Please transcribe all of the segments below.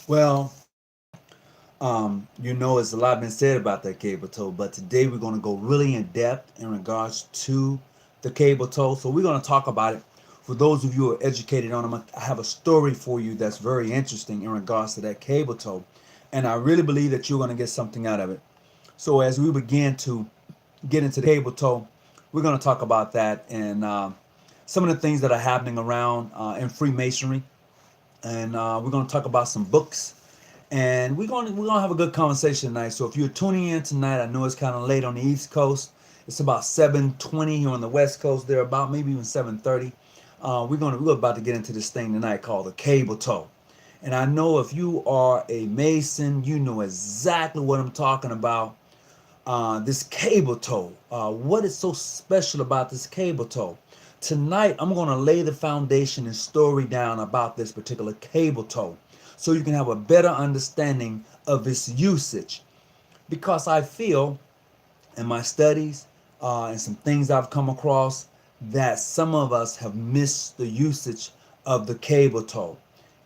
Well, it's a lot been said about that cable tow, but today we're going to go really in depth in regards to the cable tow. So we're going to talk about it. For those of you who are educated on them, I have a story for you that's very interesting in regards to that cable tow, and I really believe that you're going to get something out of it. So as we begin to get into the cable tow, we're going to talk about that and some of the things that are happening around in Freemasonry, and we're going to talk about some books, and we're gonna have a good conversation tonight. So if you're tuning in tonight, I know it's kind of late on the East Coast. It's about 7:20 here on the West Coast. They're about maybe even 7:30. We're about to get into this thing tonight called the cable tow. And I know if you are a Mason, you know exactly what I'm talking about. This cable tow. What is so special about this cable tow? Tonight, I'm going to lay the foundation and story down about this particular cable tow so you can have a better understanding of its usage. Because I feel in my studies and some things I've come across that some of us have missed the usage of the cable tow.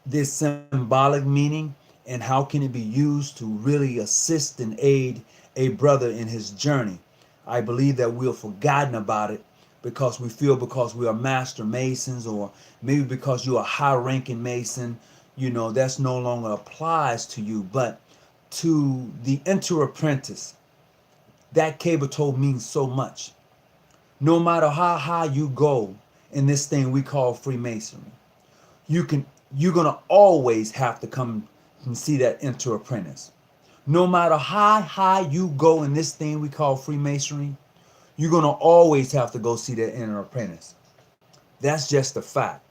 This symbolic meaning and how can it be used to really assist and aid a brother in his journey. I believe that we've forgotten about it because we are master masons, or maybe because you're a high ranking mason, that's no longer applies to you. But to the enter apprentice, that cable tow means so much. No matter how high you go in this thing we call Freemasonry, you can you're gonna always have to come and see that enter apprentice. No matter how high you go in this thing we call Freemasonry, you're gonna always have to go see that inner apprentice. That's just a fact.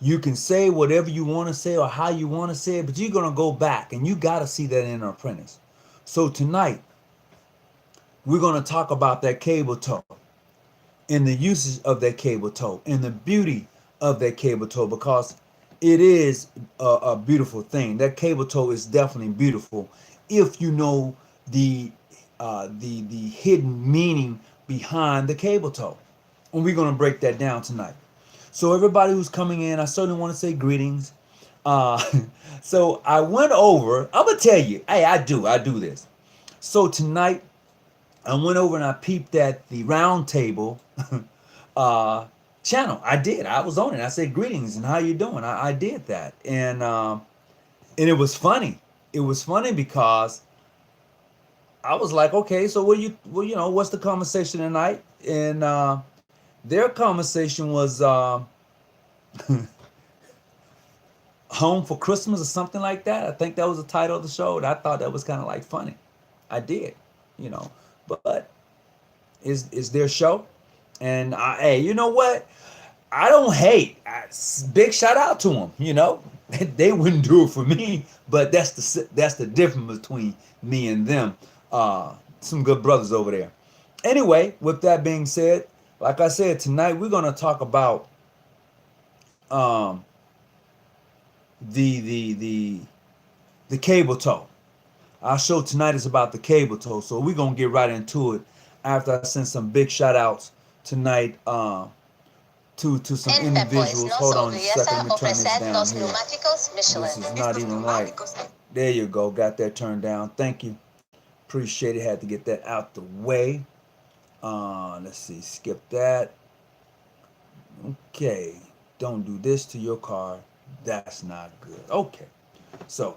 You can say whatever you want to say or how you want to say it, but you're gonna go back and you gotta see that inner apprentice. So tonight we're gonna talk about that cable tow and the usage of that cable tow and the beauty of that cable tow, because it is a beautiful thing. That cable tow is definitely beautiful if you know the hidden meaning behind the cable tow. And we're gonna break that down tonight. So everybody who's coming in, I certainly want to say greetings. Uh, so I went over. I'm gonna tell you, hey, I do this. So tonight I went over and I peeped at the round table uh, channel. I did. I was on it. I said greetings and how you doing. I did that, and it was funny. It was funny because I was like, okay, so what's the conversation tonight? And their conversation was home for Christmas or something like that. I think that was the title of the show. And I thought that was kind of like funny. I did, you know, but is their show, and hey, you know what? I don't hate. Big shout out to them. They wouldn't do it for me, but that's the difference between me and them. Some good brothers over there. Anyway, with that being said, like I said, tonight we're gonna talk about um, the the the the cable tow. Our show tonight is about the cable tow, so we're gonna get right into it after I send some big shout outs tonight to some individuals. Hold on a second, let me turn this down here. This is not even right. There you go, got that turned down. Thank you. Appreciate it. Had to get that out the way. Let's see, skip that. Okay. Don't do this to your car. That's not good. Okay. So,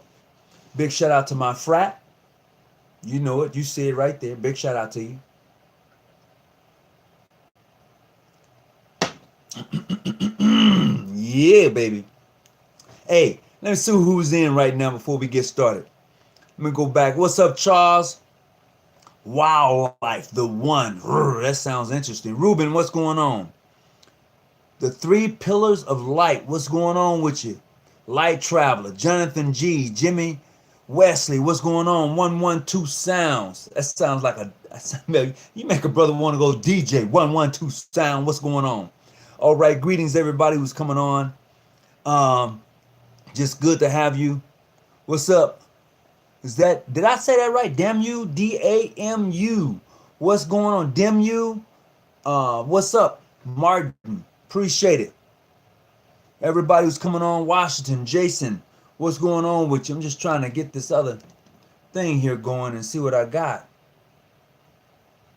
big shout out to my frat. You know it. You see it right there. Big shout out to you. Yeah, baby. Hey, let me see who's in right now before we get started. Let me go back. What's up, Charles? Wildlife, the one. That sounds interesting. Ruben, what's going on? The three pillars of light. What's going on with you? Light Traveler, Jonathan G, Jimmy Wesley, what's going on? 112 Sounds. That sounds like you make a brother want to go DJ. 112 Sound, what's going on? All right, greetings everybody who's coming on. Um, just good to have you. What's up? Did I say that right? Damn you, DAMU. What's going on? Damn you. What's up, Martin? Appreciate it. Everybody who's coming on, Washington, Jason, what's going on with you? I'm just trying to get this other thing here going and see what I got.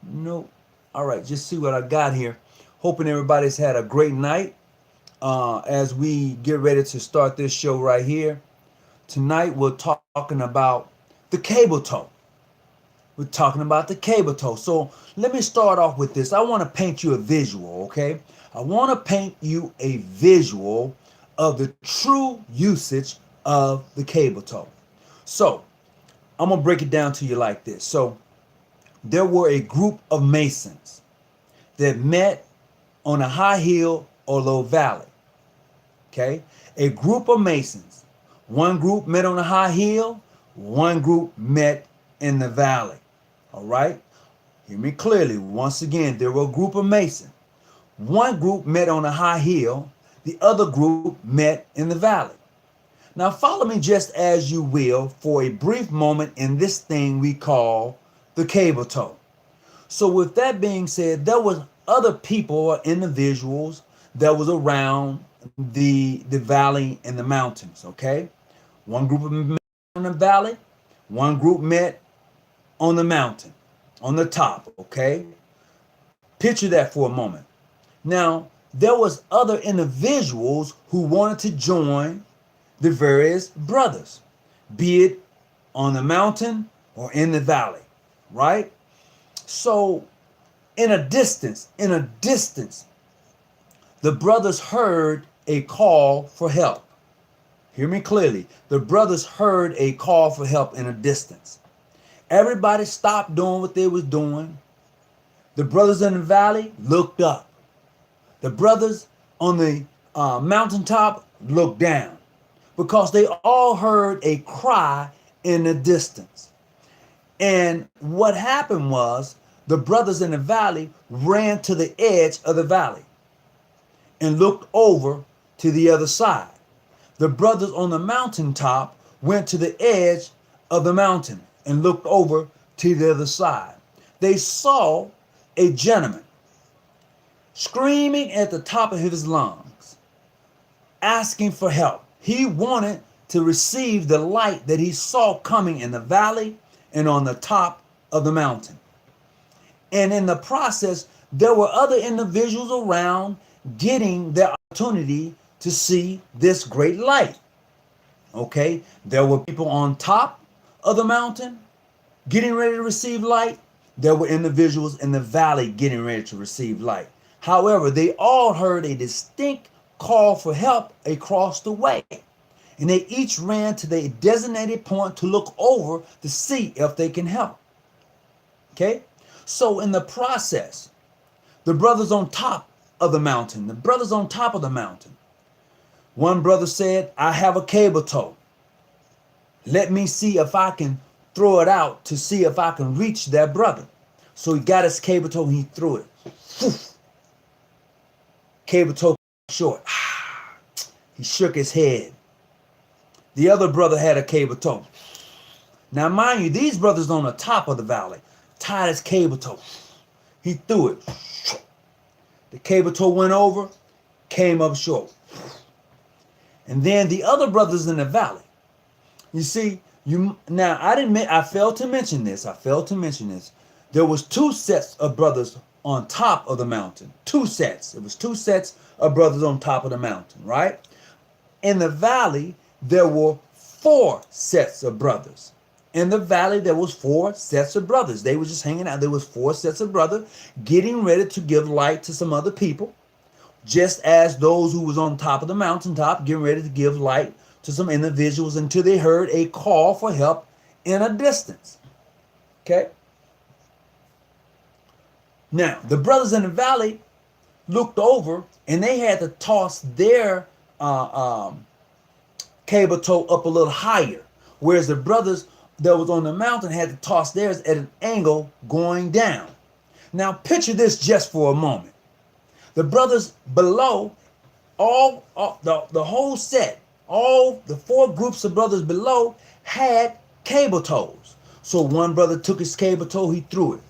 Nope. All right, just see what I got here. Hoping everybody's had a great night as we get ready to start this show right here. Tonight we're talking about the cable tow. We're talking about the cable tow. So let me start off with this. I want to paint you a visual, okay? I want to paint you a visual of the true usage of the cable tow. So I'm going to break it down to you like this. So there were a group of Masons that met on a high hill or low valley. Okay? A group of Masons. One group met on a high hill, one group met in the valley. All right? Hear me clearly. Once again, there were a group of Masons. One group met on a high hill, the other group met in the valley. Now follow me just as you will for a brief moment in this thing we call the cable tow. So with that being said, there was other people or individuals that was around the valley and the mountains, okay? One group met in the valley, one group met on the mountain, on the top, okay? Picture that for a moment. Now, there was other individuals who wanted to join the various brothers, be it on the mountain or in the valley, right? So in a distance, the brothers heard a call for help. Hear me clearly. The brothers heard a call for help in a distance. Everybody stopped doing what they was doing. The brothers in the valley looked up. The brothers on the mountaintop looked down because they all heard a cry in the distance. And what happened was the brothers in the valley ran to the edge of the valley and looked over to the other side. The brothers on the mountaintop went to the edge of the mountain and looked over to the other side. They saw a gentleman screaming at the top of his lungs, asking for help. He wanted to receive the light that he saw coming in the valley and on the top of the mountain. And in the process, there were other individuals around getting their opportunity to see this great light. Okay, there were people on top of the mountain getting ready to receive light. There were individuals in the valley getting ready to receive light. However, they all heard a distinct call for help across the way. And they each ran to their designated point to look over to see if they can help. Okay? So in the process, the brothers on top of the mountain, one brother said, I have a cable tow. Let me see if I can throw it out to see if I can reach that brother. So he got his cable tow and he threw it. Cable tow short. He shook his head. The other brother had a cable tow. Now, mind you, these brothers on the top of the valley tied his cable tow. He threw it. The cable tow went over, came up short. And then the other brothers in the valley. You see, I failed to mention this. There was two sets of brothers on top of the mountain. Two sets. It was two sets of brothers on top of the mountain, right? In the valley, there were four sets of brothers. In the valley, there was four sets of brothers. They were just hanging out. There was four sets of brothers getting ready to give light to some other people, just as those who was on top of the mountaintop getting ready to give light to some individuals until they heard a call for help in a distance. Okay? Now, the brothers in the valley looked over and they had to toss their cable tow up a little higher, whereas the brothers that was on the mountain had to toss theirs at an angle going down. Now picture this just for a moment. The brothers below, the whole set, all the four groups of brothers below had cable tows. So one brother took his cable tow, he threw it,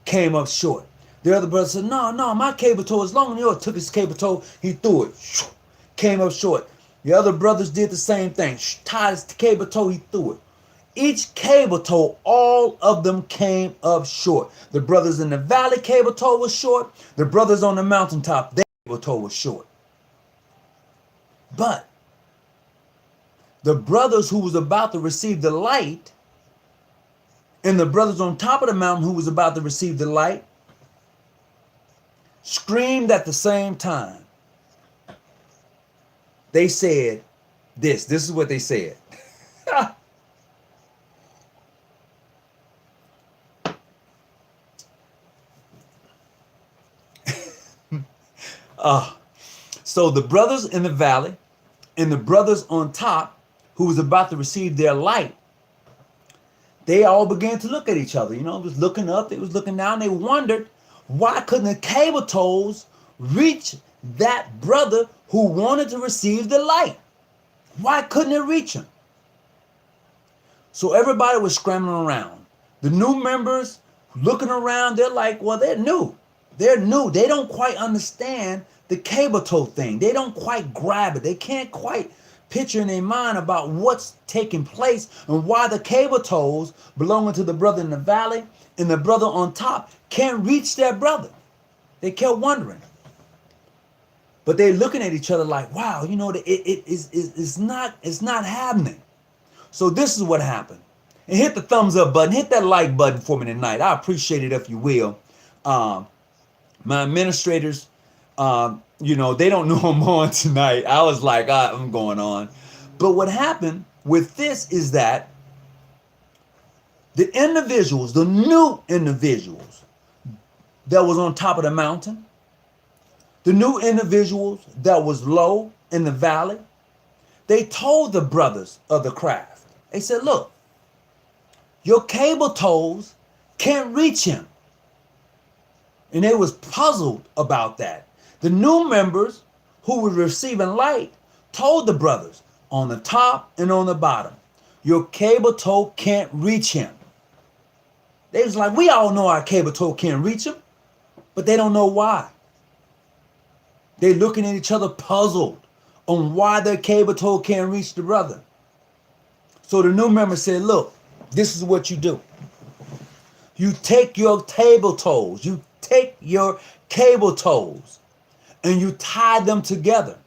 came up short. The other brother said, no, no, my cable tow is longer than yours. Took his cable tow, he threw it. Came up short. The other brothers did the same thing. Tied his cable tow, he threw it. Each cable tow, all of them came up short. The brothers in the valley cable tow was short. The brothers on the mountaintop, their cable tow was short. But the brothers who was about to receive the light and the brothers on top of the mountain who was about to receive the light screamed at the same time. They said this. This is what they said. So the brothers in the valley and the brothers on top who was about to receive their light, they all began to look at each other. You know, it was looking up, they was looking down. They wondered, why couldn't the cable tows reach that brother who wanted to receive the light? Why couldn't it reach him? So everybody was scrambling around. The new members looking around, they're like, well, they're new. They're new. They don't quite understand the cable tow thing. They don't quite grab it. They can't quite picture in their mind about what's taking place and why the cable tows belonging to the brother in the valley and the brother on top can't reach their brother. They kept wondering. But they're looking at each other like, wow, you know, it's not happening. So this is what happened. And hit the thumbs up button, hit that like button for me tonight. I appreciate it if you will. My administrators, you know, they don't know I'm on tonight. I was like, I'm going on. But what happened with this is that the individuals, the new individuals that was on top of the mountain, the new individuals that was low in the valley, they told the brothers of the craft. They said, look, your cable tows can't reach him. And they was puzzled about that. The new members who were receiving light told the brothers on the top and on the bottom, your cable tow can't reach him. They was like, we all know our cable tow can't reach him, but they don't know why. They're looking at each other puzzled on why their cable tow can't reach the brother. So the new member said, look, this is what you do. You take your cable tows, you take your cable tows and you tie them together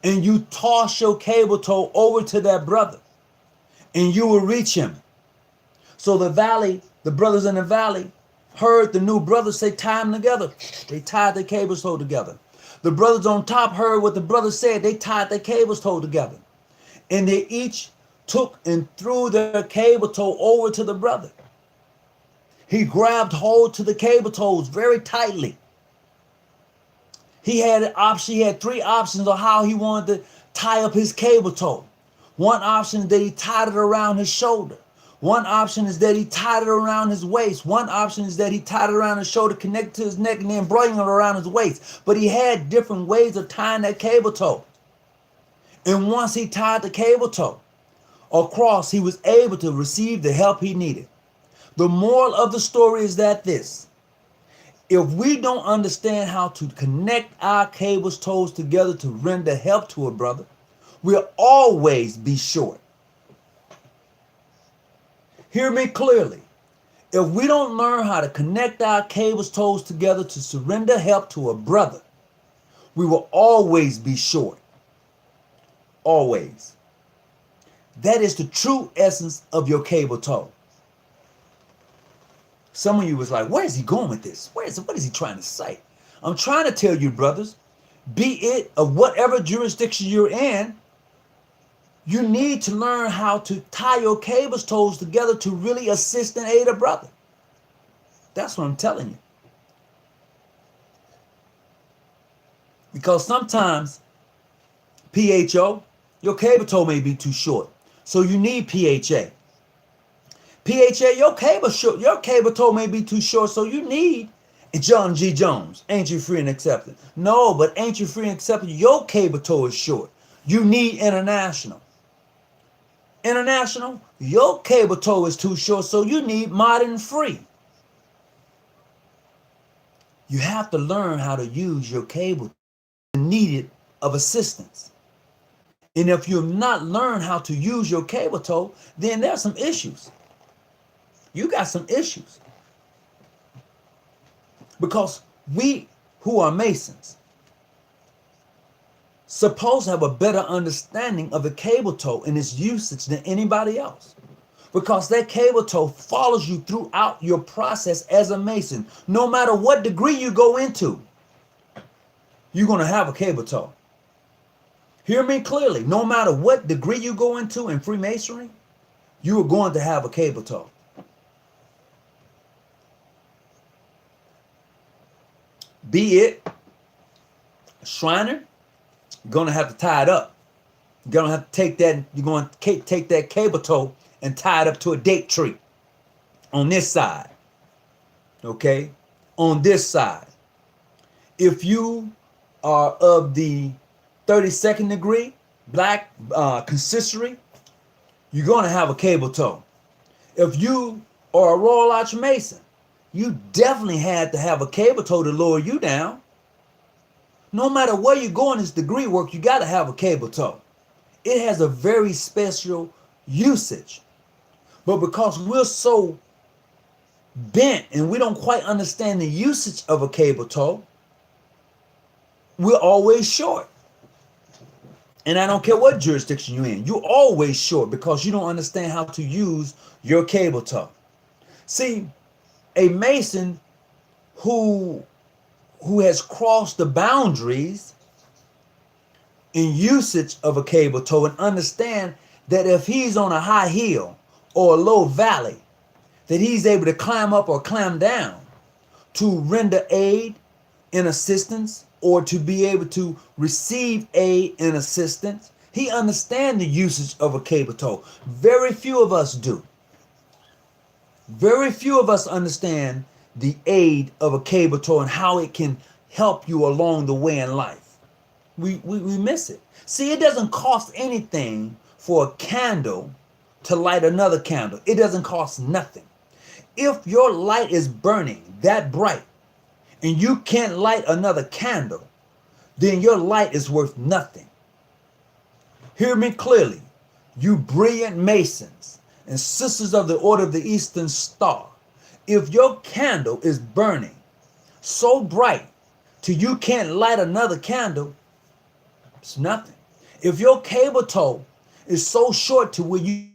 and you toss your cable tow over to that brother and you will reach him. So the brothers in the valley heard the new brothers say, tie them together. They tied their cable tow together. The brothers on top heard what the brothers said. They tied their cable tow together. And they each took and threw their cable tow over to the brother. He grabbed hold to the cable tows very tightly. He had an option. He had three options of how he wanted to tie up his cable tow. One option is that he tied it around his shoulder. One option is that he tied it around his waist. One option is that he tied it around his shoulder, connected to his neck, and then brought it around his waist. But he had different ways of tying that cable tow. And once he tied the cable tow across, he was able to receive the help he needed. The moral of the story is that this: if we don't understand how to connect our cable tows together to render help to a brother, we'll always be short. Hear me clearly. If we don't learn how to connect our cable tows together to surrender help to a brother, we will always be short. Always. That is the true essence of your cable tow. Some of you was like, where is he going with this? What is he trying to say? I'm trying to tell you, brothers, be it of whatever jurisdiction you're in, you need to learn how to tie your cable tows together to really assist and aid a brother. That's what I'm telling you. Because sometimes, PHO, your cable tow may be too short. So you need PHA. PHA, your cable tow may be too short, so you need John G. Jones, Ain't You Free and Accepted. No, but Ain't You Free and Accepted, your cable tow is short. You need International. International, your cable tow is too short, so you need Modern Free. You have to learn how to use your cable needed of assistance. And if you've not learned how to use your cable tow, then there's some issues. You got some issues. Because we who are Masons supposed to have a better understanding of the cable tow and its usage than anybody else. Because that cable tow follows you throughout your process as a Mason. No matter what degree you go into, you're going to have a cable tow. Hear me clearly. No matter what degree you go into in Freemasonry, you are going to have a cable tow. Be it a Shriner, you're going to have to tie it up. You're going to have to take that, you're going to take that cable tow and tie it up to a date tree on this side. Okay? On this side. If you are of the 32nd degree, black consistory, you're going to have a cable tow. If you are a Royal Arch Mason, you definitely had to have a cable tow to lower you down. No matter where you go in this degree work, you got to have a cable tow. It has a very special usage. But because we're so bent and we don't quite understand the usage of a cable tow, we're always short. And I don't care what jurisdiction you're in, you're always short because you don't understand how to use your cable tow. See, a Mason who has crossed the boundaries in usage of a cable tow and understand that if he's on a high hill or a low valley, that he's able to climb up or climb down to render aid and assistance or to be able to receive aid and assistance. He understands the usage of a cable tow. Very few of us do. Very few of us understand the aid of a cable tow and how it can help you along the way in life. We miss it. See, it doesn't cost anything for a candle to light another candle. It doesn't cost nothing. If your light is burning that bright and you can't light another candle, then your light is worth nothing. Hear me clearly, you brilliant Masons and Sisters of the Order of the Eastern Star. If your candle is burning so bright till you can't light another candle, it's nothing. If your cable tow is so short to where you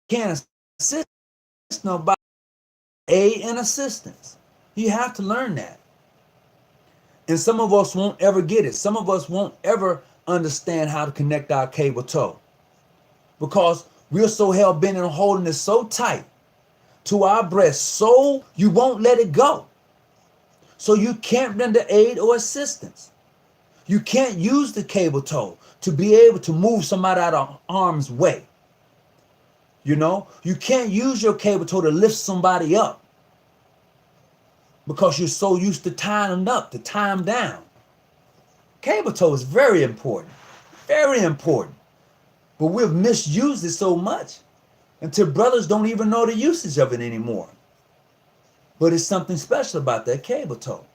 can't assist nobody, aid and assistance, you have to learn that. And some of us won't ever get it. Some of us won't ever understand how to connect our cable tow because we're so hell-bent on holding it so tight to our breast, so you won't let it go. So you can't render aid or assistance. You can't use the cable tow to be able to move somebody out of harm's way. You know, you can't use your cable tow to lift somebody up because you're so used to tying them up, to tie them down. Cable tow is very important, very important. But we've misused it so much until brothers don't even know the usage of it anymore. But it's something special about that cable tow.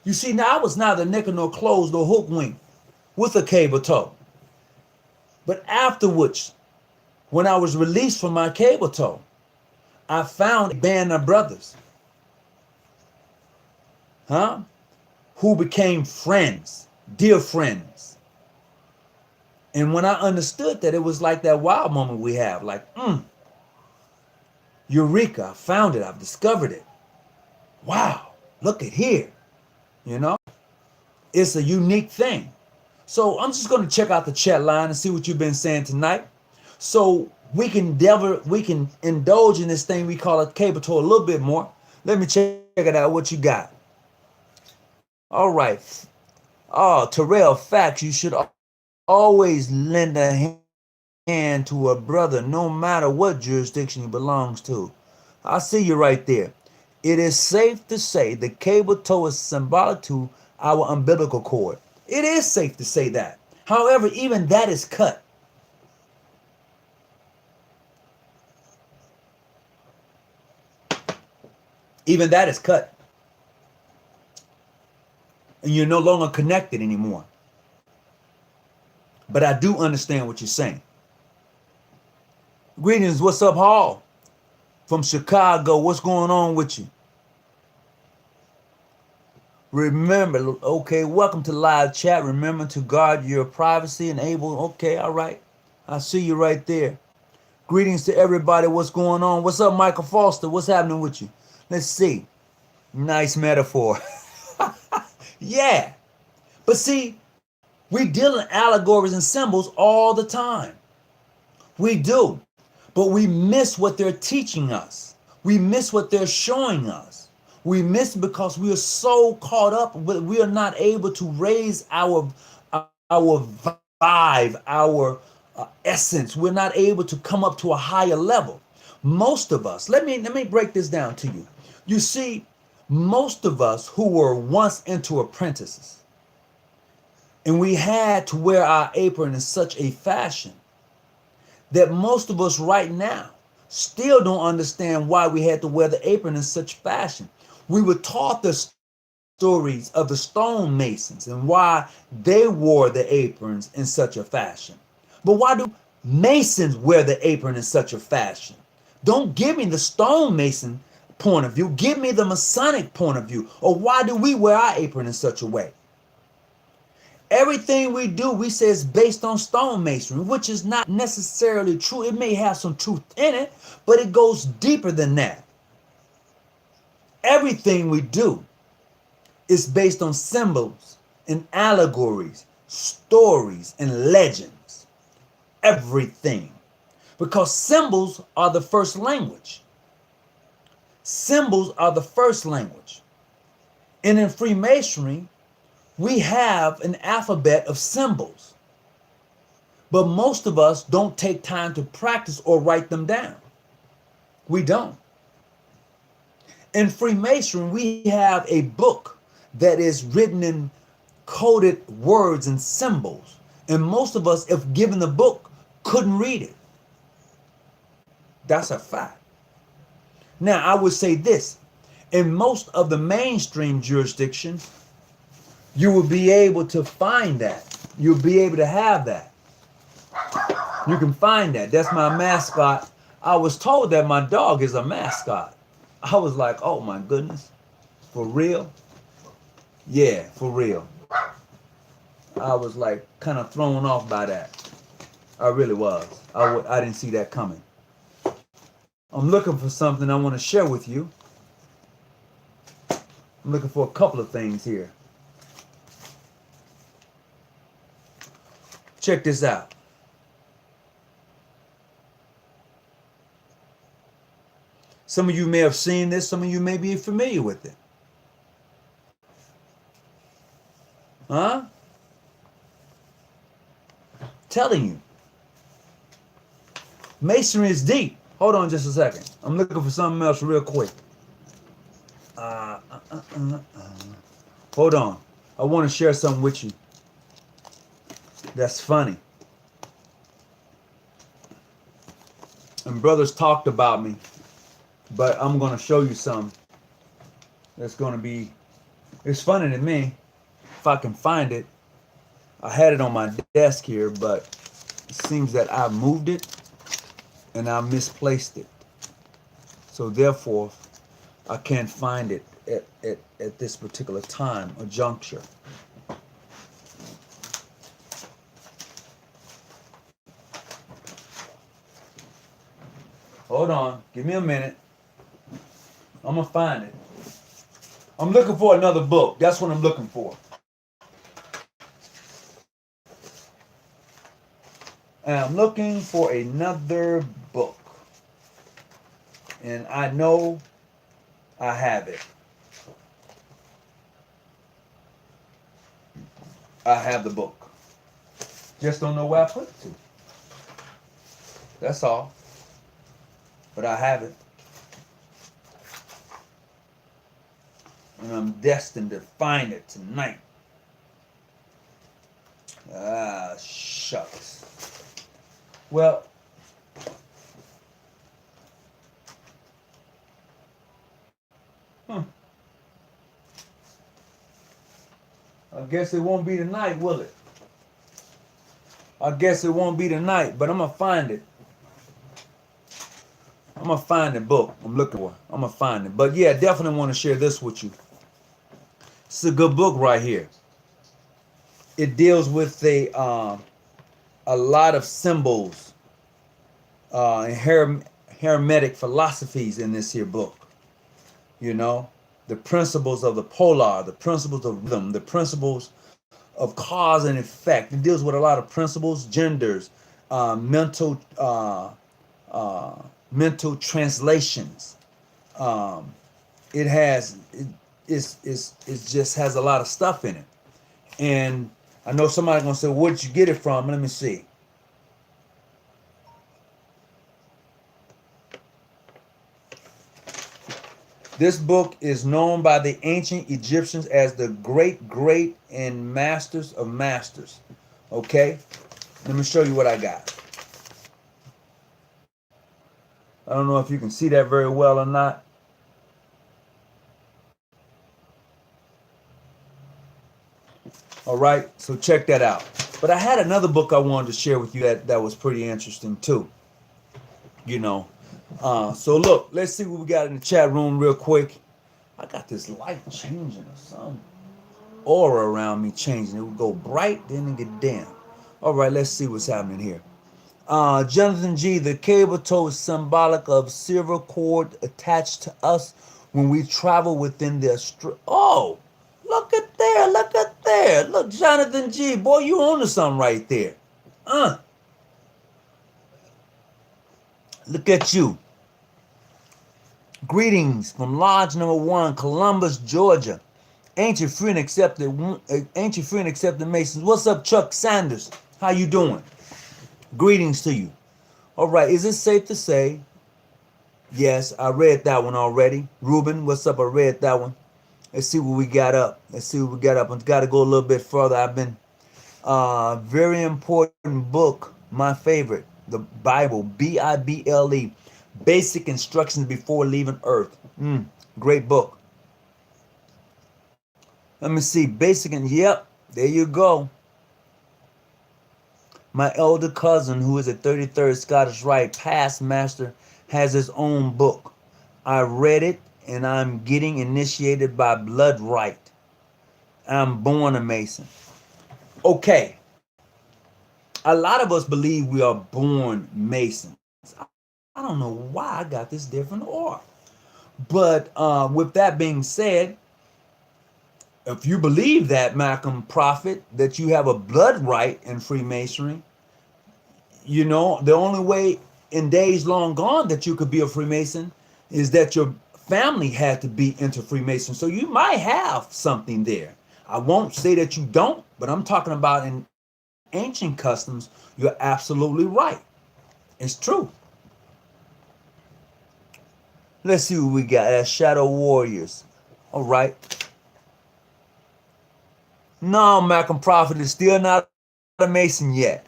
You see, now I was neither nickel nor closed nor hook wing with a cable tow. But afterwards, when I was released from my cable tow, I found a band of brothers, who became friends, dear friends. And when I understood that, it was like that wow moment we have, like, Eureka, I found it, I've discovered it. Wow, look at here, you know? It's a unique thing. So I'm just going to check out the chat line and see what you've been saying tonight. So we can indulge in this thing we call a cable tow a little bit more. Let me check it out, what you got. All right. Oh, Terrell, facts, you should always lend a hand to a brother, no matter what jurisdiction he belongs to. I see you right there. It is safe to say the cable tow is symbolic to our umbilical cord. It is safe to say that. However, even that is cut. Even that is cut. and you're no longer connected anymore. But I do understand what you're saying. Greetings, what's up, Hall? From Chicago, what's going on with you? Remember, okay, welcome to live chat. Remember to guard your privacy and able, okay, all right. I see you right there. Greetings to everybody. What's going on? What's up, Michael Foster? What's happening with you? Let's see. Nice metaphor. Yeah. But see, we deal in allegories and symbols all the time. We do. But we miss what they're teaching us. We miss what they're showing us. We miss because we are so caught up, but we are not able to raise our vibe, our essence. We're not able to come up to a higher level. Most of us, let me break this down to you. You see, most of us who were once into apprentices, and we had to wear our apron in such a fashion that most of us right now still don't understand why we had to wear the apron in such fashion. We were taught the stories of the stonemasons and why they wore the aprons in such a fashion. But why do masons wear the apron in such a fashion? Don't give me the stonemason point of view. Give me the Masonic point of view. Or why do we wear our apron in such a way? Everything we do, we say is based on stonemasonry, which is not necessarily true. It may have some truth in it, but it goes deeper than that. Everything we do is based on symbols and allegories, stories and legends. Everything. Because symbols are the first language. Symbols are the first language. And in Freemasonry, we have an alphabet of symbols, but most of us don't take time to practice or write them down. We don't. In Freemasonry, we have a book that is written in coded words and symbols, and most of us, if given the book, couldn't read it. That's a fact. Now, I would say this, in most of the mainstream jurisdictions, you will be able to find that. You'll be able to have that. You can find that. That's my mascot. I was told that my dog is a mascot. I was like, oh my goodness. For real? Yeah, for real. I was like kind of thrown off by that. I really was. I didn't see that coming. I'm looking for something I want to share with you. I'm looking for a couple of things here. Check this out. Some of you may have seen this. Some of you may be familiar with it. Huh? Telling you. Masonry is deep. Hold on just a second. I'm looking for something else real quick. Hold on. I want to share something with you. That's funny. And brothers talked about me, but I'm going to show you something that's going to be, it's funny to me if I can find it. I had it on my desk here, but it seems that I moved it and I misplaced it. So therefore, I can't find it at this particular time or juncture. Hold on. Give me a minute. I'm going to find it. I'm looking for another book. That's what I'm looking for. And I'm looking for another book. And I know I have it. I have the book. Just don't know where I put it to. That's all. But I have it. And I'm destined to find it tonight. Ah, shucks. Well, guess it won't be tonight, will it? I guess it won't be tonight, but I'm going to find it. I'm going to find the book I'm looking for. I'm going to find it. But yeah, definitely want to share this with you. It's a good book right here. It deals with a lot of symbols and hermetic philosophies in this here book. You know, the principles of the polar, the principles of rhythm, the principles of cause and effect. It deals with a lot of principles, genders, mental translations. It just has a lot of stuff in it. And I know somebody's gonna say, where'd you get it from? Let me see. This book is known by the ancient Egyptians as the great and masters of masters. Okay? Let me show you what I got. I don't know if you can see that very well or not. All right, so check that out. But I had another book I wanted to share with you that was pretty interesting too. You know. So look, let's see what we got in the chat room real quick. I got this light changing or some aura around me changing. It would go bright, then it get dim. All right, let's see what's happening here. Jonathan G, the cable tow is symbolic of silver cord attached to us when we travel within the oh, look at there, look at there. Look, Jonathan G, boy, you onto something right there. Look at you. Greetings from Lodge Number 1, Columbus, Georgia. Ancient free and accepted Masons. What's up, Chuck Sanders? How you doing? Greetings to you. All right, is it safe to say? Yes, I read that one already. Ruben, what's up? I read that one. Let's see what we got up. I've got to go a little bit further. I've been very important book, my favorite, the Bible, Bible. Basic Instructions Before Leaving Earth. Great book. Let me see. Yep, there you go. My elder cousin, who is a 33rd Scottish Rite past master, has his own book. I read it, and I'm getting initiated by Blood Rite. I'm born a Mason. Okay. A lot of us believe we are born Masons. I don't know why I got this different aura. But with that being said, if you believe that, Malcolm Prophet, that you have a blood right in Freemasonry, you know, the only way in days long gone that you could be a Freemason is that your family had to be into Freemason. So you might have something there. I won't say that you don't, but I'm talking about in ancient customs, you're absolutely right. It's true. Let's see what we got. Shadow Warriors. All right. No, Malcolm Prophet is still not a Mason yet.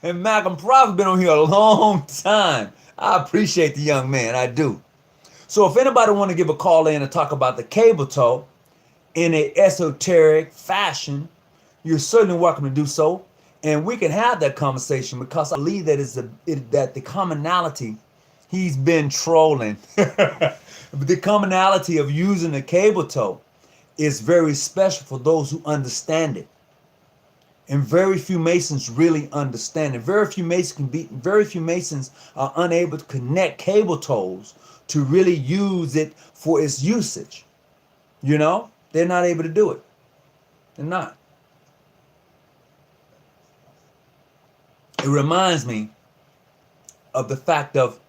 And Malcolm Prophet been on here a long time. I appreciate the young man. I do. So if anybody want to give a call in and talk about the cable tow in an esoteric fashion, you're certainly welcome to do so. And we can have that conversation because I believe that that the commonality, he's been trolling. The commonality of using the cable tow is very special for those who understand it. And very few Masons really understand it. Very few Masons are unable to connect cable tows to really use it for its usage. You know, they're not able to do it. They're not. It reminds me of the fact of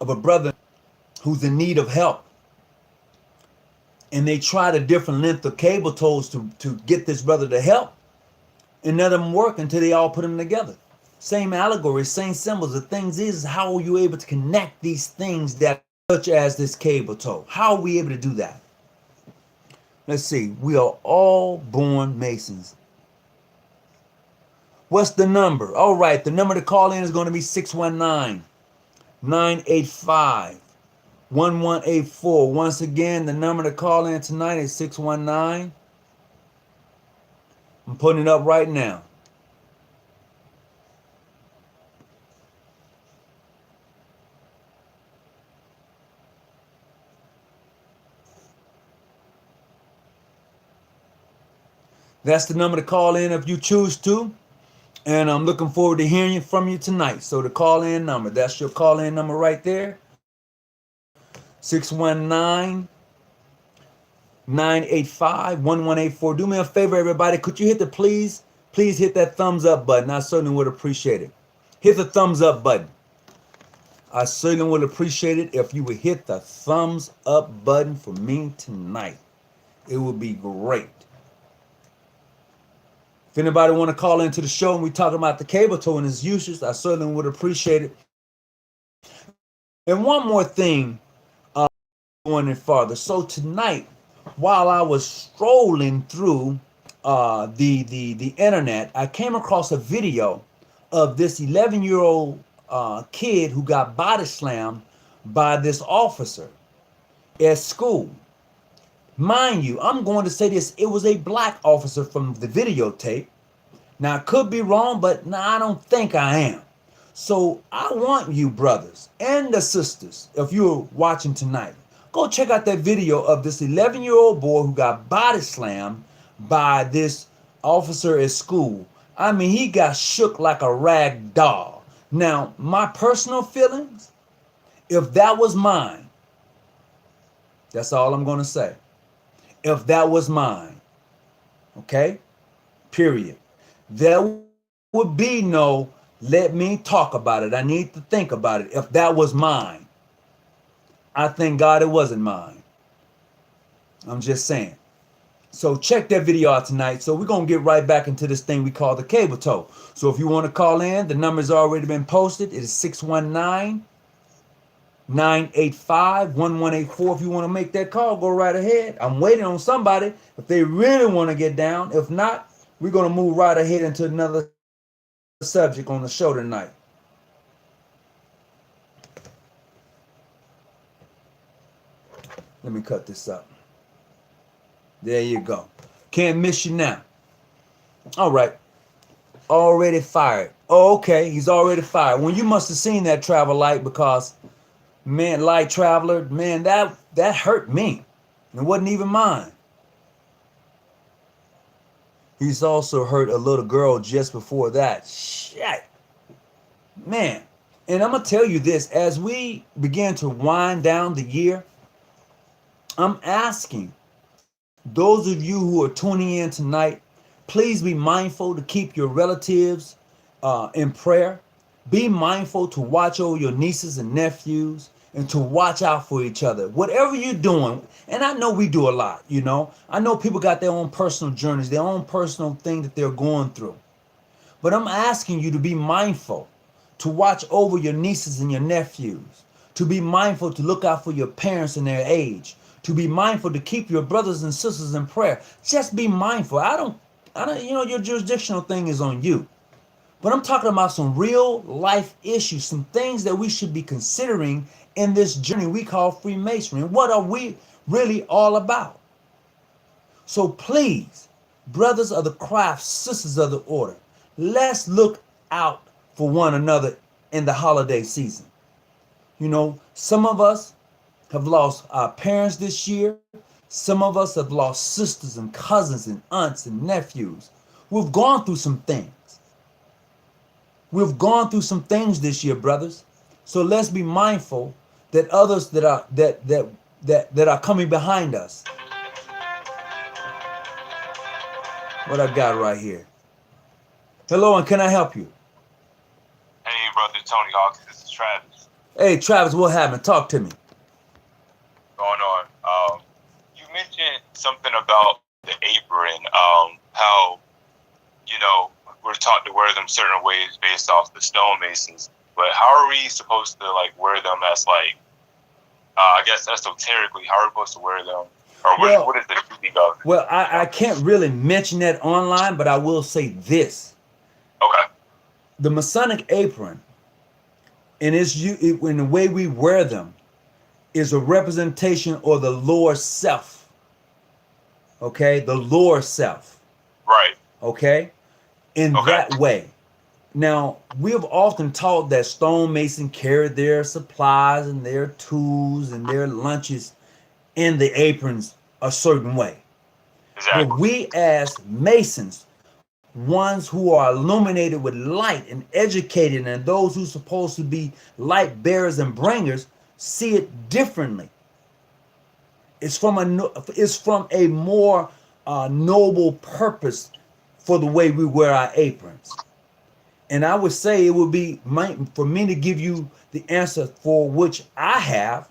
a brother who's in need of help. And they tried a different length of cable tows to get this brother to help. And none of them work until they all put them together. Same allegory, same symbols. The things is, how are you able to connect these things that, such as this cable tow? How are we able to do that? Let's see. We are all born Masons. What's the number? All right, the number to call in is going to be 619-985-1184. Once again, the number to call in tonight is 619 I'm putting it up right now. That's the number to call in if you choose to. And I'm looking forward to hearing from you tonight. So the call in number, that's your call in number right there. 619-985-1184. Do me a favor, everybody. Could you hit the please hit that thumbs up button? I certainly would appreciate it. Hit the thumbs up button. I certainly would appreciate it if you would hit the thumbs up button for me tonight. It would be great. If anybody want to call into the show and we talking about the cable tow and its uses, I certainly would appreciate it. And one more thing, going in farther. So tonight, while I was strolling through the internet, I came across a video of this 11-year-old kid who got body slammed by this officer at school. Mind you, I'm going to say this, it was a black officer from the videotape. Now, I could be wrong, but no, I don't think I am. So I want you brothers and the sisters, if you're watching tonight, go check out that video of this 11-year-old boy who got body slammed by this officer at school. I mean, he got shook like a rag doll. Now, my personal feelings, if that was mine, that's all I'm going to say. If that was mine, okay, period, there would be no let me talk about it. I need to think about it. If that was mine, I thank God it wasn't mine. I'm just saying. So check that video out tonight. So we're going to get right back into this thing we call the cable tow. So if you want to call in, the number's already been posted. It is 619-985-1184. If you want to make that call, go right ahead. I'm waiting on somebody if they really want to get down. If not, we're going to move right ahead into another subject on the show tonight. Let me cut this up. There you go. Can't miss you now. All right. Already fired. Oh, okay. He's already fired. Well, you must have seen that travel light because, man, light traveler, man, that hurt me. It wasn't even mine. He's also hurt a little girl just before that. Shit. Man. And I'm going to tell you this. As we begin to wind down the year, I'm asking those of you who are tuning in tonight, please be mindful to keep your relatives in prayer. Be mindful to watch over your nieces and nephews and to watch out for each other. Whatever you're doing, and I know we do a lot, you know. I know people got their own personal journeys, their own personal thing that they're going through. But I'm asking you to be mindful, to watch over your nieces and your nephews, to be mindful to look out for your parents and their age, to be mindful to keep your brothers and sisters in prayer. Just be mindful. I don't, you know, your jurisdictional thing is on you. But I'm talking about some real life issues, some things that we should be considering in this journey we call Freemasonry. And what are we really all about? So please, brothers of the craft, sisters of the order, let's look out for one another in the holiday season. You know, some of us have lost our parents this year. Some of us have lost sisters and cousins and aunts and nephews. We've gone through some things. We've gone through some things this year, brothers. So let's be mindful that others that are coming behind us. What I got right here. Hello, and can I help you? Hey, brother Tony Hawks, this is Travis. Hey, Travis, what happened? Talk to me. Going on. You mentioned something about the apron, how, you know, we're taught to wear them certain ways based off the stonemasons. But how are we supposed to, like, wear them as, like, I guess esoterically, how are we supposed to wear them? Or what is the meaning of it? Well, I can't really mention that online, but I will say this. Okay. The Masonic apron, and in the way we wear them, is a representation or the lower self. Okay, the lower self. Right. okay, in Okay. that way. Now, we have often taught that stonemason carried their supplies and their tools and their lunches in the aprons a certain way. But Exactly. we as masons, ones who are illuminated with light and educated, and those who are supposed to be light bearers and bringers, see it differently. It's from a more noble purpose for the way we wear our aprons. And I would say it would be for me to give you the answer for which I have.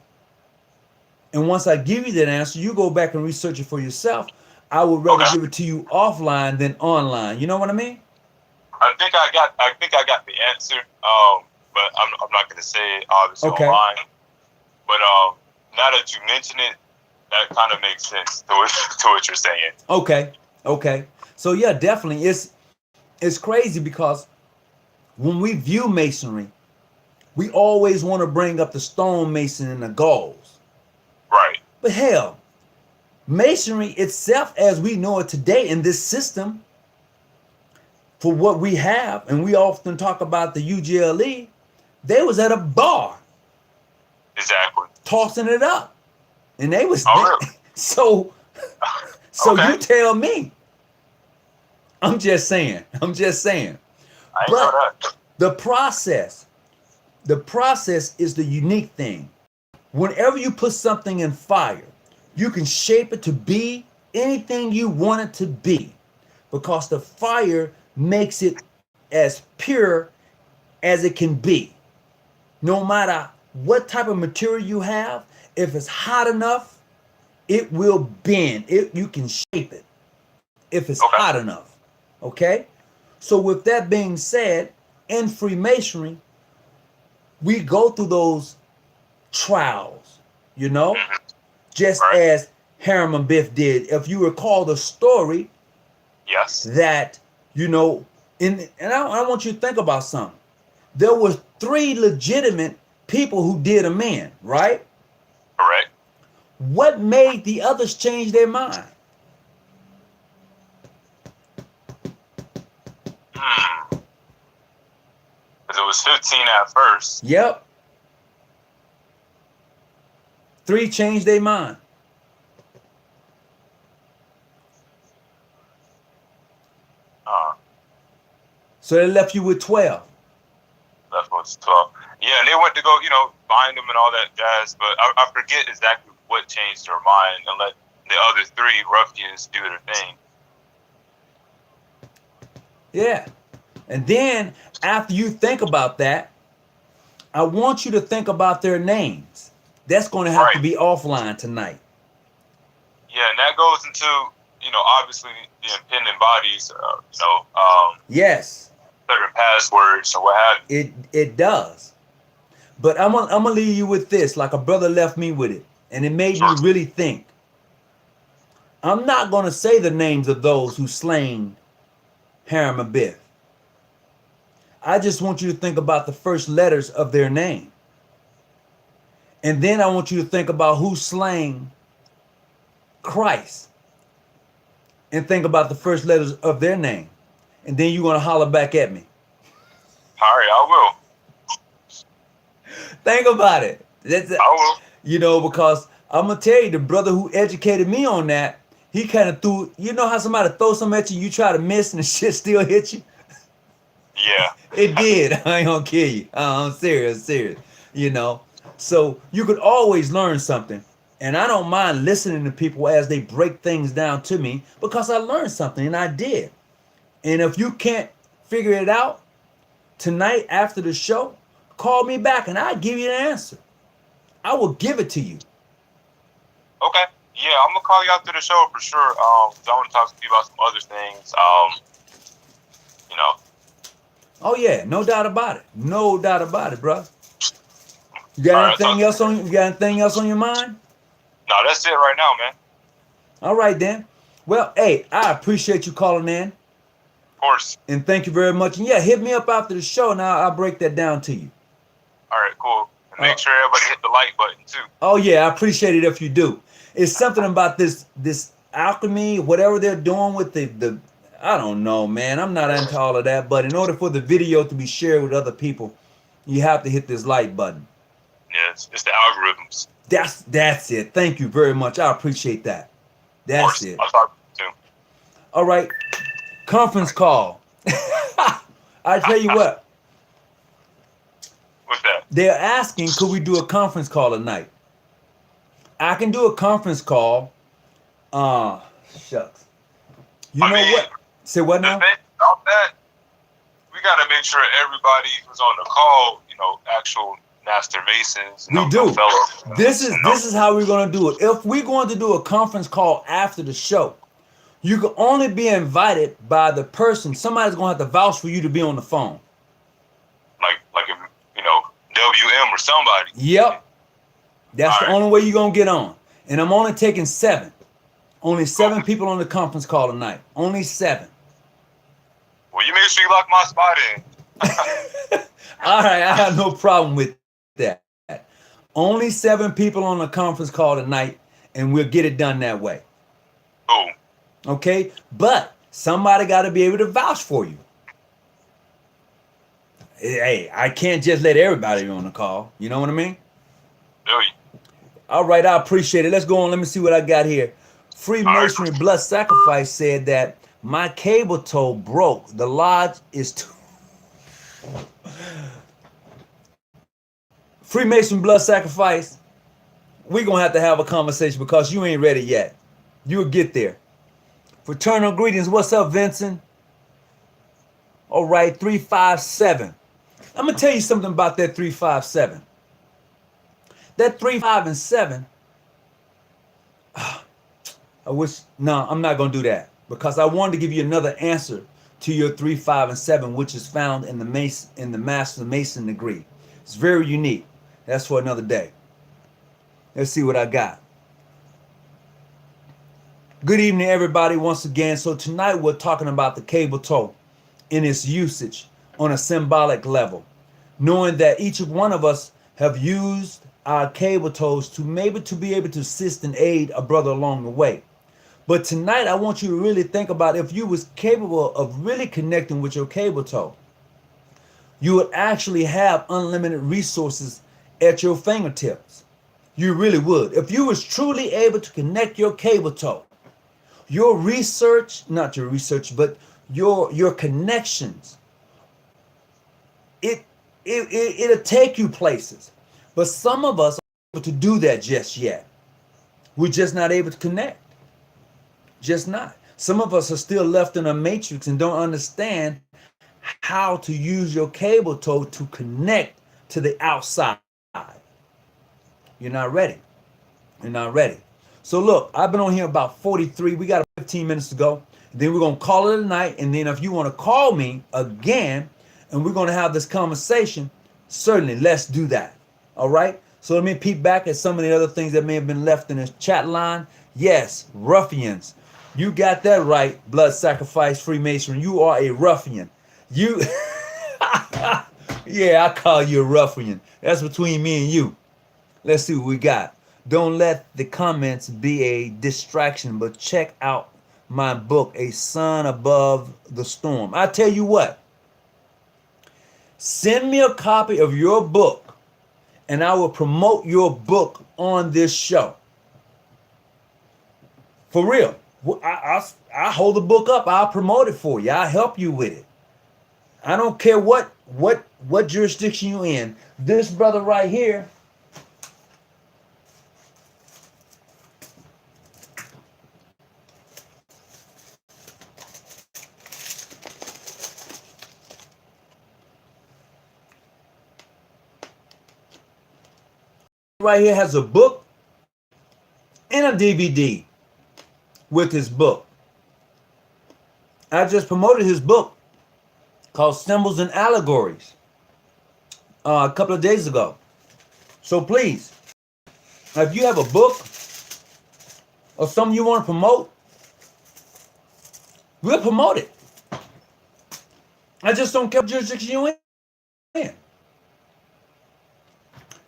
And once I give you that answer, you go back and research it for yourself. I would rather Okay. give it to you offline than online. You know what I mean? I think I got the answer. But I'm not gonna say it obviously Okay. online. But now that you mention it, that kind of makes sense to what you're saying. Okay. So yeah, definitely. It's crazy because when we view masonry, we always want to bring up the stonemason and the Gauls. Right. But hell, masonry itself, as we know it today in this system, for what we have, and we often talk about the UGLE, they was at a bar Exactly. tossing it up, and they was Really? so. So Okay. you tell me. I'm just saying. I ain't But know that. the process is the unique thing. Whenever you put something in fire, you can shape it to be anything you want it to be, because the fire makes it as pure as it can be. No matter what type of material you have, if it's hot enough, it will bend. You can shape it if it's Okay. hot enough. Okay? So with that being said, in Freemasonry, we go through those trials, just Right. as Harriman Biff did. If you recall the story Yes. that, and I want you to think about something. There were 3 legitimate people who did amend, right? Correct. What made the others change their mind? Because it was 15 at first. Yep. 3 changed their mind. So they left you with 12. Left was 12. Yeah, and they went to go, find them and all that jazz. But I forget exactly what changed their mind and let the other 3 ruffians do their thing. Yeah. And then after you think about that, I want you to think about their names. That's going to have to Right. be offline tonight. Yeah, and that goes into, obviously the impending bodies, Yes, certain passwords or what have you. it does. But I'm gonna leave you with this, like a brother left me with it, and it made me really think. I'm not gonna say the names of those who slain Harriman Biff. I just want you to think about the first letters of their name. And then I want you to think about who slain Christ. And think about the first letters of their name. And then you're going to holler back at me. All right, I will. Think about it. I will. Because I'm going to tell you, the brother who educated me on that, he kind of threw, how somebody throws something at you, you try to miss and the shit still hit you? Yeah. It did. I ain't gonna kill you. I'm serious. So you could always learn something. And I don't mind listening to people as they break things down to me, because I learned something, and I did. And if you can't figure it out tonight after the show, call me back and I'll give you an answer. I will give it to you. Okay. Yeah, I'm going to call you after the show for sure. 'Cause I want to talk to you about some other things. Oh yeah, no doubt about it. No doubt about it, bro. You got anything else on your mind? No, that's it right now, man. All right then. Well, hey, I appreciate you calling in. Of course. And thank you very much. And yeah, hit me up after the show and I'll break that down to you. All right, cool. And make sure everybody hit the like button too. Oh yeah, I appreciate it if you do. It's something about this alchemy, whatever they're doing with the I don't know, man. I'm not into all of that. But in order for the video to be shared with other people, you have to hit this like button. Yeah, it's the algorithms. That's it. Thank you very much. I appreciate that. That's it. I'll talk to you soon. All right. Conference call. I tell you what. What's that? They're asking, could we do a conference call tonight? I can do a conference call. Shucks. You know what? Say what now? About that, we got to make sure everybody who's on the call, actual Master Masons. We do. This is how we're going to do it. If we're going to do a conference call after the show, you can only be invited by the person. Somebody's going to have to vouch for you to be on the phone. Like if, WM or somebody. Yep. That's the only way you're going to get on. And I'm only taking 7. Only 7 people on the conference call tonight. Only 7. Well, you make sure you lock my spot in. All right, I have no problem with that. Only 7 people on the conference call tonight, and we'll get it done that way. Cool. Okay? But somebody got to be able to vouch for you. Hey, I can't just let everybody on the call. You know what I mean? Really? All right, I appreciate it. Let's go on. Let me see what I got here. Freemasonry Blood Sacrifice said that my cable tow broke. The lodge is too... Freemason Blood Sacrifice, we're going to have a conversation because you ain't ready yet. You'll get there. Fraternal greetings. What's up, Vincent? All right, 357. I'm going to tell you something about that 357. That 3, 5, and 7. No, I'm not going to do that because I wanted to give you another answer to your 3, 5, and 7, which is found in the Master Mason degree. It's very unique. That's for another day. Let's see what I got. Good evening, everybody, once again. So tonight we're talking about the cable tow in its usage on a symbolic level, knowing that each one of us have used our cable tows to be able to assist and aid a brother along the way. But tonight I want you to really think about if you was capable of really connecting with your cable tow, you would actually have unlimited resources at your fingertips. You really would. If you was truly able to connect your cable tow, your research, not your research, but your connections, it'll take you places. But some of us aren't able to do that just yet. We're just not able to connect. Just not. Some of us are still left in a matrix and don't understand how to use your cable tow to connect to the outside. You're not ready. You're not ready. So look, I've been on here about 43. We got 15 minutes to go. Then we're going to call it a night. And then if you want to call me again and we're going to have this conversation, certainly let's do that. All right. So let me peek back at some of the other things that may have been left in the chat line. Yes, ruffians. You got that right. Blood Sacrifice Freemason. You are a ruffian. You, yeah, I call you a ruffian. That's between me and you. Let's see what we got. Don't let the comments be a distraction, but check out my book, A Sun Above the Storm. I tell you what, send me a copy of your book and I will promote your book on this show. For real. I hold the book up. I'll promote it for you. I'll help you with it. I don't care what jurisdiction you're in. This brother right here, has a book and a DVD with his book. I just promoted his book called Symbols and Allegories a couple of days ago. So please, if you have a book or something you want to promote, we'll promote it. I just don't care what jurisdiction you're in.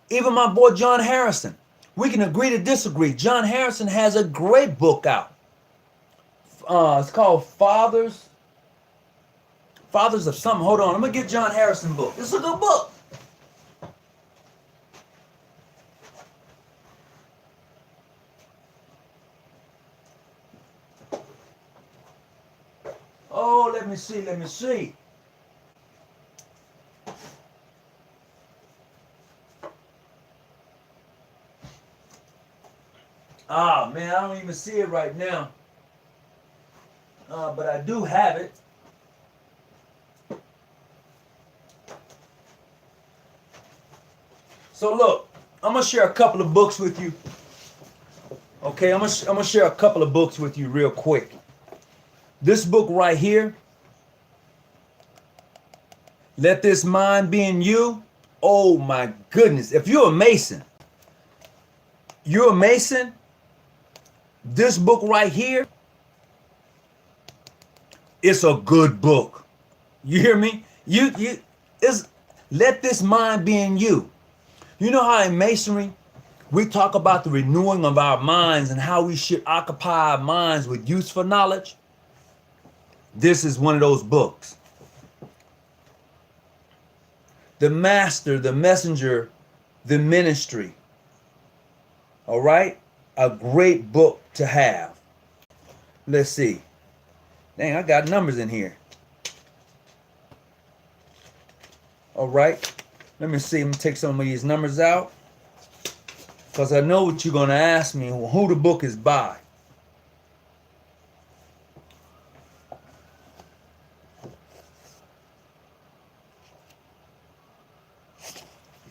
Even my boy John Harrison, we can agree to disagree. John Harrison has a great book out. It's called Fathers Fathers of something. Hold on. I'm going to get John Harrison book. This is a good book. Oh, let me see. Let me see. Ah, man, I don't even see it right now. But I do have it. So look, I'm gonna share a couple of books with you. Okay, I'm gonna share a couple of books with you real quick. This book right here, Let This Mind Be in You. Oh my goodness! If you're a Mason, this book right here, it's a good book. You hear me? It's Let This Mind Be in You. You know how in Masonry, we talk about the renewing of our minds and how we should occupy our minds with useful knowledge? This is one of those books. The Master, the Messenger, the Ministry. All right? A great book to have. Let's see. Dang, I got numbers in here. All right. Let me see. Let me take some of these numbers out. Because I know what you're going to ask me, who the book is by.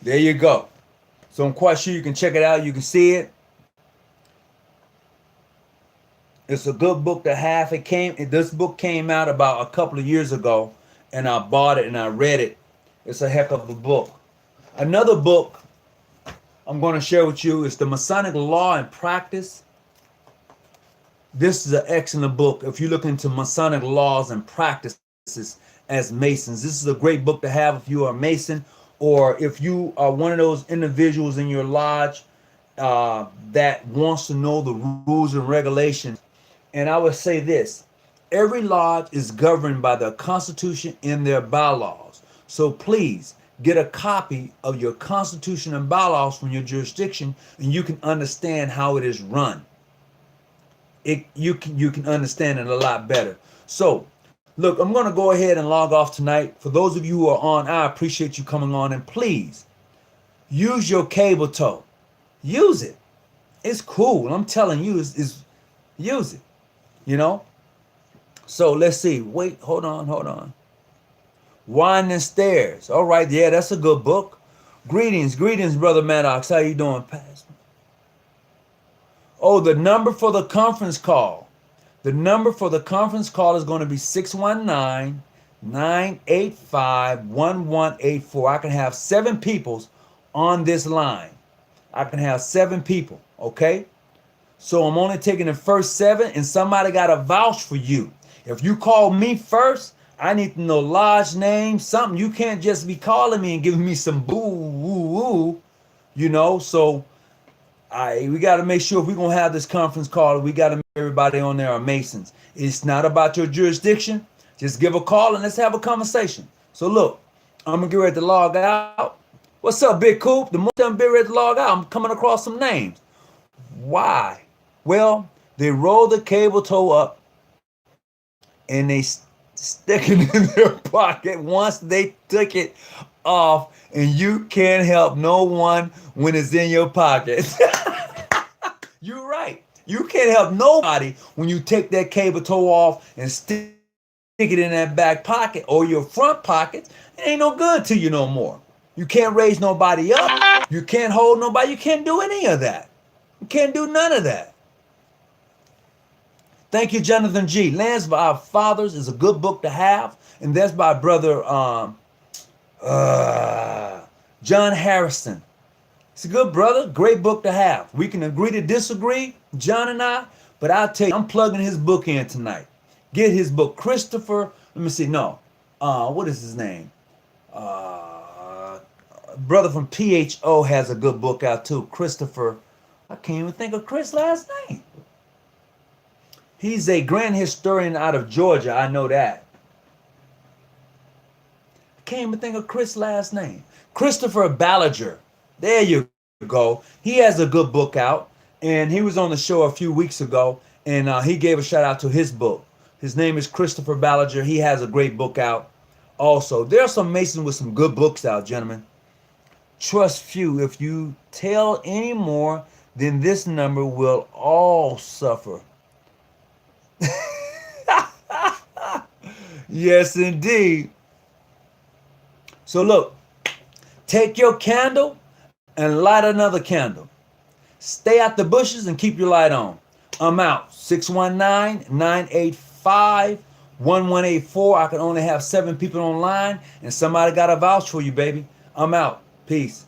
There you go. So I'm quite sure you can check it out. You can see it. It's a good book to have. This book came out about a couple of years ago, and I bought it and I read it. It's a heck of a book. Another book I'm going to share with you is The Masonic Law and Practice. This is an excellent book. If you look into Masonic laws and practices as Masons, this is a great book to have if you are a Mason, or if you are one of those individuals in your lodge that wants to know the rules and regulations. And I would say this: every lodge is governed by the Constitution and their bylaws. So please get a copy of your Constitution and bylaws from your jurisdiction, and you can understand how it is run. You can understand it a lot better. So look, I'm going to go ahead and log off tonight. For those of you who are on, I appreciate you coming on, and please use your cable tow. Use it. It's cool. I'm telling you, use it. You know? So let's see. Wait, hold on. Winding Stairs. All right, yeah, that's a good book. Greetings, Brother Maddox. How you doing, Pastor? Oh, the number for the conference call. The number for the conference call is going to be 619-985-1184. I can have 7 people on this line. I can have 7 people, okay? So I'm only taking the first 7, and somebody got to vouch for you. If you call me first, I need to know lodge name, something. You can't just be calling me and giving me some boo-woo-woo, you know? So we got to make sure if we're going to have this conference call, we got to make everybody on there are Masons. It's not about your jurisdiction. Just give a call and let's have a conversation. So look, I'm going to get ready to log out. What's up, Big Coop? The more I'm getting ready to log out, I'm coming across some names. Why? Well, they roll the cable tow up and they stick it in their pocket once they took it off, and you can't help no one when it's in your pocket. You're right. You can't help nobody when you take that cable tow off and stick it in that back pocket or your front pocket. It ain't no good to you no more. You can't raise nobody up. You can't hold nobody. You can't do any of that. You can't do none of that. Thank you, Jonathan G. Lands by Our Fathers is a good book to have, and that's by Brother John Harrison. It's a good brother, great book to have. We can agree to disagree, John and I, but I'll tell you, I'm plugging his book in tonight. Get his book, Christopher. Let me see. No, what is his name? Brother from PHO has a good book out too. Christopher. I can't even think of Chris' last name. He's a grand historian out of Georgia. I know that. can't even think of Chris' last name. Christopher Ballinger. There you go. He has a good book out, and he was on the show a few weeks ago, and he gave a shout out to his book. His name is Christopher Ballinger. He has a great book out. Also, there are some Masons with some good books out, gentlemen. Trust few. If you tell any more, then this number will all suffer. Yes, indeed. So look, take your candle and light another candle. Stay out the bushes and keep your light on. I'm out. 619-985-1184. I can only have 7 people online, and somebody got to vouch for you, baby. I'm out. Peace.